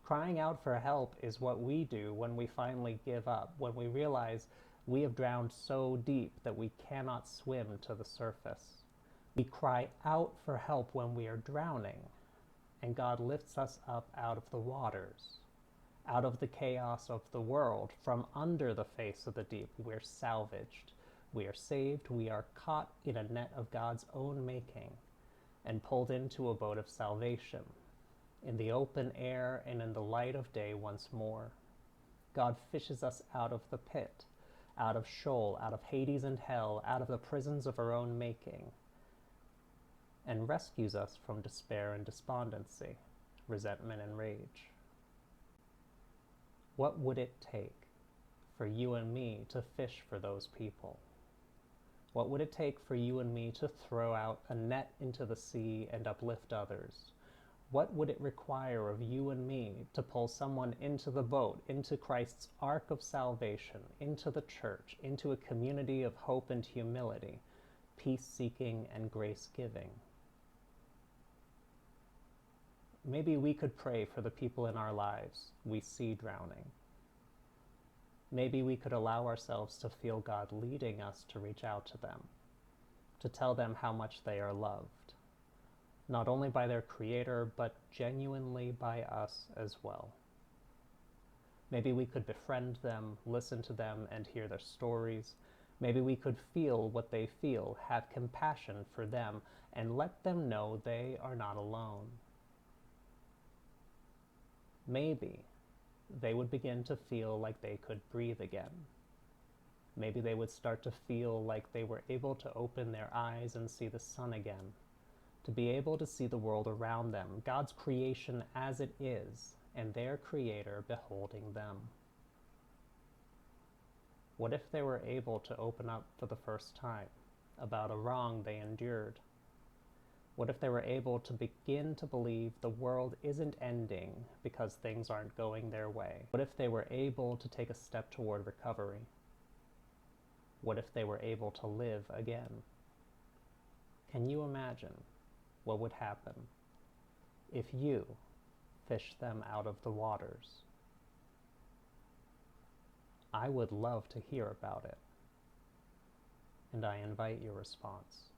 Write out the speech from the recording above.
Crying out for help is what we do when we finally give up, when we realize we have drowned so deep that we cannot swim to the surface. We cry out for help when we are drowning, and God lifts us up out of the waters, out of the chaos of the world, from under the face of the deep. We're salvaged, we are saved, we are caught in a net of God's own making, and pulled into a boat of salvation, in the open air and in the light of day once more. God fishes us out of the pit, out of Sheol, out of Hades and hell, out of the prisons of our own making, and rescues us from despair and despondency, resentment and rage. What would it take for you and me to fish for those people? What would it take for you and me to throw out a net into the sea and uplift others? What would it require of you and me to pull someone into the boat, into Christ's ark of salvation, into the church, into a community of hope and humility, peace-seeking and grace-giving? Maybe we could pray for the people in our lives we see drowning. Maybe we could allow ourselves to feel God leading us to reach out to them, to tell them how much they are loved, not only by their Creator, but genuinely by us as well. Maybe we could befriend them, listen to them, and hear their stories. Maybe we could feel what they feel, have compassion for them, and let them know they are not alone. Maybe they would begin to feel like they could breathe again. Maybe they would start to feel like they were able to open their eyes and see the sun again, to be able to see the world around them, God's creation as it is, and their Creator beholding them. What if they were able to open up for the first time about a wrong they endured? What if they were able to begin to believe the world isn't ending because things aren't going their way? What if they were able to take a step toward recovery? What if they were able to live again? Can you imagine what would happen if you fished them out of the waters? I would love to hear about it, and I invite your response.